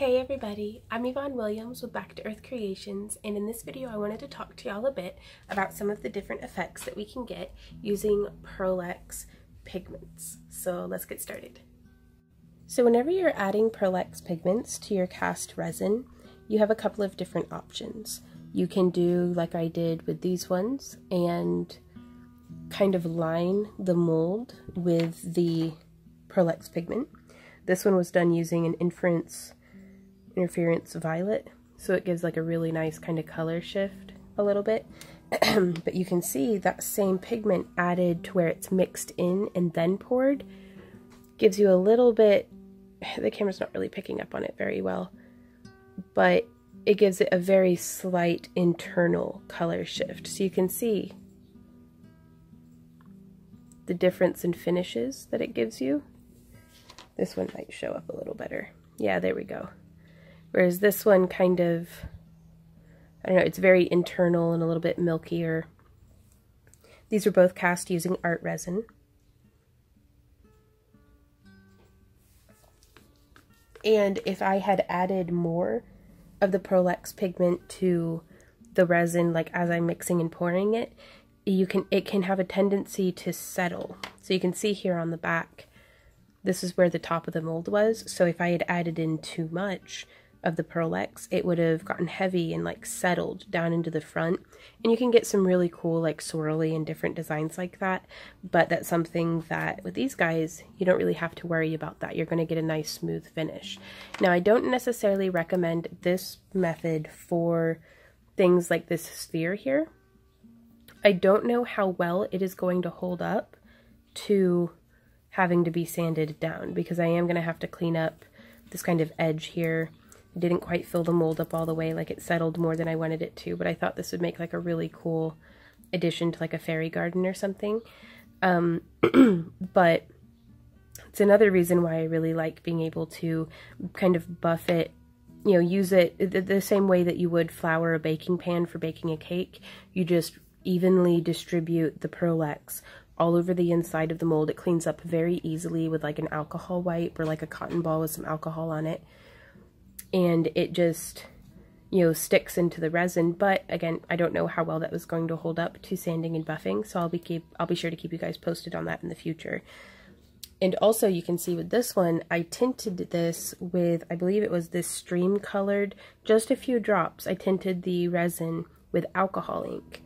Hey everybody, I'm Yvonne Williams with Back to Earth Creations, and in this video I wanted to talk to y'all a bit about some of the different effects that we can get using Pearl-Ex pigments. So let's get started. So whenever you're adding Pearl-Ex pigments to your cast resin, you have a couple of different options. You can do like I did with these ones and kind of line the mold with the Pearl-Ex pigment. This one was done using an interference violet, so it gives like a really nice kind of color shift a little bit. But you can see that same pigment added to where it's mixed in and then poured gives you a little bit, the camera's not really picking up on it very well, but it gives it a very slight internal color shift. So you can see the difference in finishes that it gives you. This one might show up a little better. Yeah, there we go. Whereas this one kind of, I don't know, it's very internal and a little bit milkier. These were both cast using art resin. And if I had added more of the Pearl-Ex pigment to the resin, like as I'm mixing and pouring it, it can have a tendency to settle. So you can see here on the back, this is where the top of the mold was. So if I had added in too much of the Pearl-Ex, it would have gotten heavy and like settled down into the front. And you can get some really cool like swirly and different designs like that. But that's something that with these guys, you don't really have to worry about that. You're going to get a nice smooth finish. Now, I don't necessarily recommend this method for things like this sphere here. I don't know how well it is going to hold up to having to be sanded down, because I am going to have to clean up this kind of edge here. I didn't quite fill the mold up all the way, like it settled more than I wanted it to, but I thought this would make like a really cool addition to like a fairy garden or something. But it's another reason why I really like being able to kind of buff it, you know, use it the same way that you would flour a baking pan for baking a cake. You just evenly distribute the Pearl-Ex all over the inside of the mold. It cleans up very easily with like an alcohol wipe or like a cotton ball with some alcohol on it. And it just, you know, sticks into the resin. But again, I don't know how well that was going to hold up to sanding and buffing, so I'll be sure to keep you guys posted on that in the future. And also you can see with this one, I tinted this with, I believe it was this stream colored, just a few drops. I tinted the resin with alcohol ink.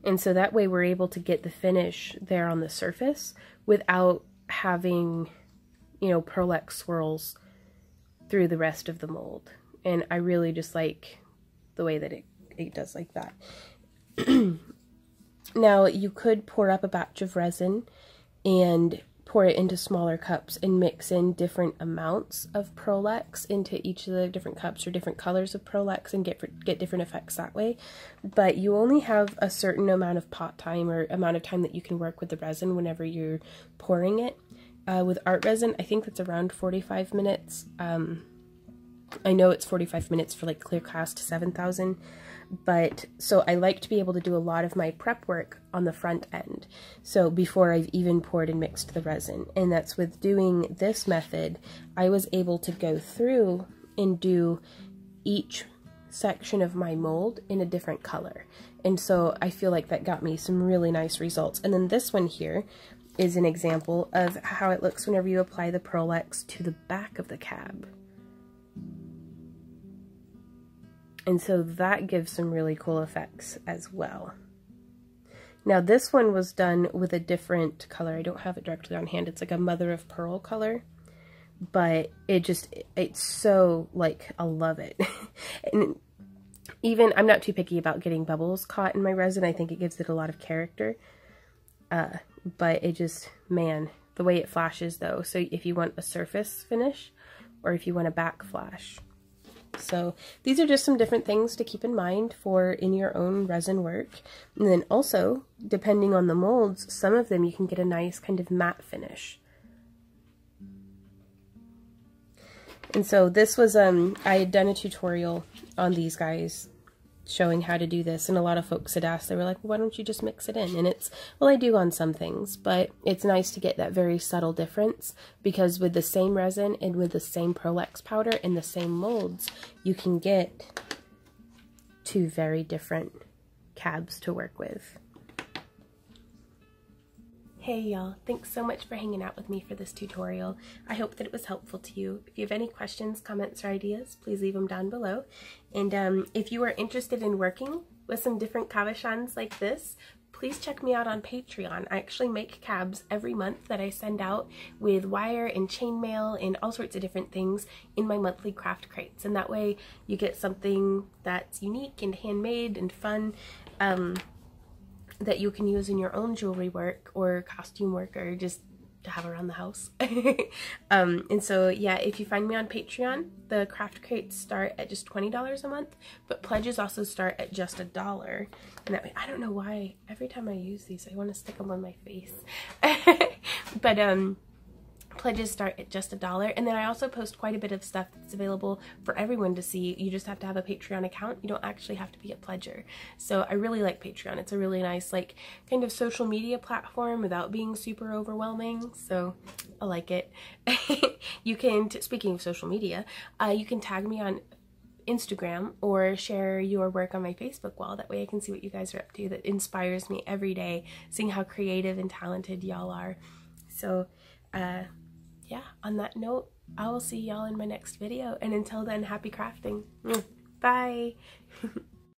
And so that way we're able to get the finish there on the surface without having, you know, Pearl-Ex swirls through the rest of the mold. And I really just like the way that it does like that. Now, you could pour up a batch of resin and pour it into smaller cups and mix in different amounts of Pearl-Ex into each of the different cups, or different colors of Pearl-Ex, and get different effects that way. But you only have a certain amount of pot time, or amount of time that you can work with the resin whenever you're pouring it. With art resin, I think that's around 45 minutes. I know it's 45 minutes for like clear cast 7000, but so I like to be able to do a lot of my prep work on the front end, so before I've even poured and mixed the resin. And that's with doing this method, I was able to go through and do each section of my mold in a different color, and so I feel like that got me some really nice results. And then this one here is an example of how it looks whenever you apply the Pearl-Ex to the back of the cab. And so that gives some really cool effects as well. Now this one was done with a different color. I don't have it directly on hand. It's like a mother of pearl color, but it's so like, I love it. And even, I'm not too picky about getting bubbles caught in my resin. I think it gives it a lot of character. But it just, man, the way it flashes though. So if you want a surface finish or if you want a back flash. So these are just some different things to keep in mind for in your own resin work. And then also, depending on the molds, some of them you can get a nice kind of matte finish. And so this was, I had done a tutorial on these guys showing how to do this, and a lot of folks had asked, they were like, why don't you just mix it in? And it's, well, I do on some things, but it's nice to get that very subtle difference, because with the same resin and with the same Prolex powder in the same molds, you can get two very different cabs to work with. Hey y'all, thanks so much for hanging out with me for this tutorial. I hope that it was helpful to you. If you have any questions, comments, or ideas, please leave them down below. And if you are interested in working with some different cabochons like this, please check me out on Patreon. I actually make cabs every month that I send out with wire and chainmail and all sorts of different things in my monthly craft crates. And that way you get something that's unique and handmade and fun, that you can use in your own jewelry work or costume work, or just to have around the house. And so yeah, if you find me on Patreon, the craft crates start at just $20 a month, but pledges also start at just $1. And that way, I don't know why every time I use these I want to stick them on my face. But pledges start at just $1, and then I also post quite a bit of stuff that's available for everyone to see. You just have to have a Patreon account. You don't actually have to be a pledger. So I really like Patreon. It's a really nice, like, kind of social media platform without being super overwhelming, so I like it. You can, speaking of social media, you can tag me on Instagram or share your work on my Facebook wall. That way I can see what you guys are up to. That inspires me every day, seeing how creative and talented y'all are. So yeah, on that note, I will see y'all in my next video, and until then, happy crafting. Bye!